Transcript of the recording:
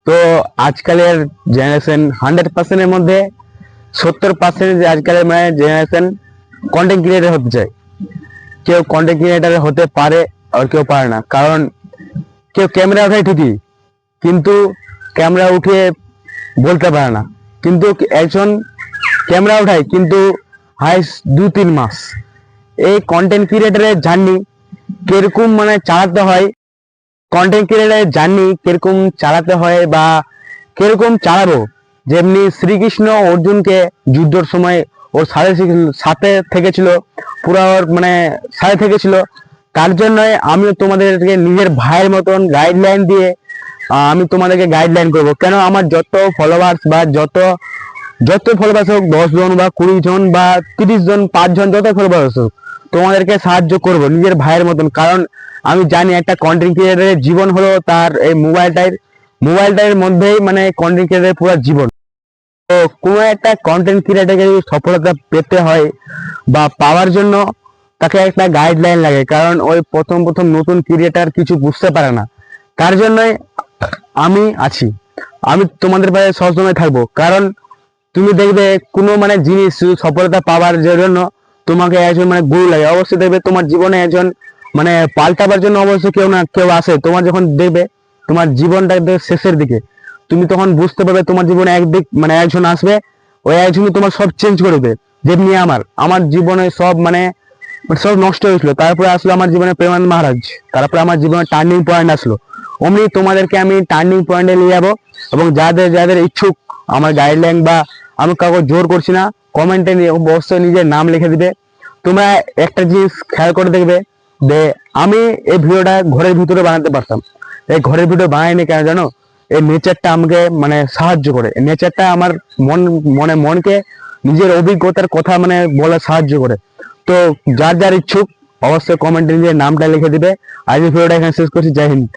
তো আজকালের জেনারেশন 100%-এর মধ্যে 70% যে আজকালের মানে জেনারেশন কন্টেন্ট ক্রিয়েটর হতে চায়। কেউ কন্টেন্ট ক্রিয়েটর হতে পারে আর কেউ পারে না, কারণ কেউ ক্যামেরা ওঠায় ঠিকই, কিন্তু ক্যামেরা উঠিয়ে বলতে পারে না। কিন্তু একজন ক্যামেরা উঠায় কিন্তু হাইস্ট 2-3 মাস এই কন্টেন্ট ক্রিয়েটরের জার্নি কিরকম মানে চালাতে হয়, কন্টেন্ট ক্রিয়েটরের জার্নি কিরকম চালাতে হয় বা কিরকম চালাবো। যেমনি শ্রীকৃষ্ণ অর্জুনকে যুদ্ধের সময় ওর সাথে থেকেছিল, পুরো ওর মানে সাথে থেকেছিল। তার জন্যই আমি তোমাদেরকে নিজের ভাইয়ের মতন গাইডলাইন দিয়ে আমি তোমাদেরকে গাইডলাইন করব। কেন আমার যত ফলোয়ার্স বা যত যত ফলোয়ার্স হোক, 10 জন বা 20 জন বা 30 জন, 5 জন, যত ফলোয়ার্স হোক, তোমাদেরকে সাহায্য করব নিজের ভাইয়ের মতন। কারণ আমি জানি একটা কন্টেন্ট ক্রিয়েটরের জীবন হলো তার এই মোবাইলটার মধ্যেই মানে কন্টেন্ট ক্রিয়েটরের পুরো জীবন। তো কোনো একটা কন্টেন্ট ক্রিয়েটরকে যদি সফলতা পেতে হয় বা পাওয়ার জন্য তাকে একটা গাইডলাইন লাগে, কারণ ওই প্রথম প্রথম নতুন ক্রিয়েটার কিছু বুঝতে পারে না। তার জন্যই আমি আছি, আমি তোমাদের পাশে সবসময় থাকবো। কারণ তুমি দেখবে কোনো মানে জিনিস শুধু সফলতা পাওয়ার জন্য তোমাকে একজন মানে গুরু লাগে। অবশ্যই দেখবে তোমার জীবনে একজন মানে পাল্টাবার জন্য অবশ্যই কেউ না কেউ আসে। তোমার যখন দেখবে তোমার জীবনটা একদম শেষের দিকে, তুমি তখন বুঝতে পারবে তোমার জীবনে একদিক মানে একজন আসবে, ওই একজনই তোমার সব চেঞ্জ করে দেবে। যেমনি আমার জীবনে সব মানে সব নষ্ট হয়েছিল, তারপরে আসলো আমার জীবনে প্রেমানন্দ মহারাজ, তারপরে আমার জীবনে টার্নিং পয়েন্ট আসলো। অমনি তোমাদেরকে আমি টার্নিং পয়েন্টে নিয়ে যাবো। এবং যাদের যাদের ইচ্ছুক আমার গাইডলাইন বা আমি কাউকে জোর করছি না, কমেন্টে অবশ্যই নিজের নাম লিখে দিবে। তোমরা একটা জিনিস খেয়াল করে দেখবে যে আমি এই ভিডিওটা ঘরের ভিতরে বানাতে পারতাম, এই ঘরের ভিডিও বানাইনি কেন জানো? এই নেচারটা আমাকে মানে সাহায্য করে, এই নেচারটা আমার মনকে নিজের অভিজ্ঞতার কথা মানে বলা সাহায্য করে। তো যার যার ইচ্ছুক অবশ্যই কমেন্টে নিজের নামটা লিখে দিবে। আজ ভিডিওটা এখানে শেষ করছি। জয় হিন্দ।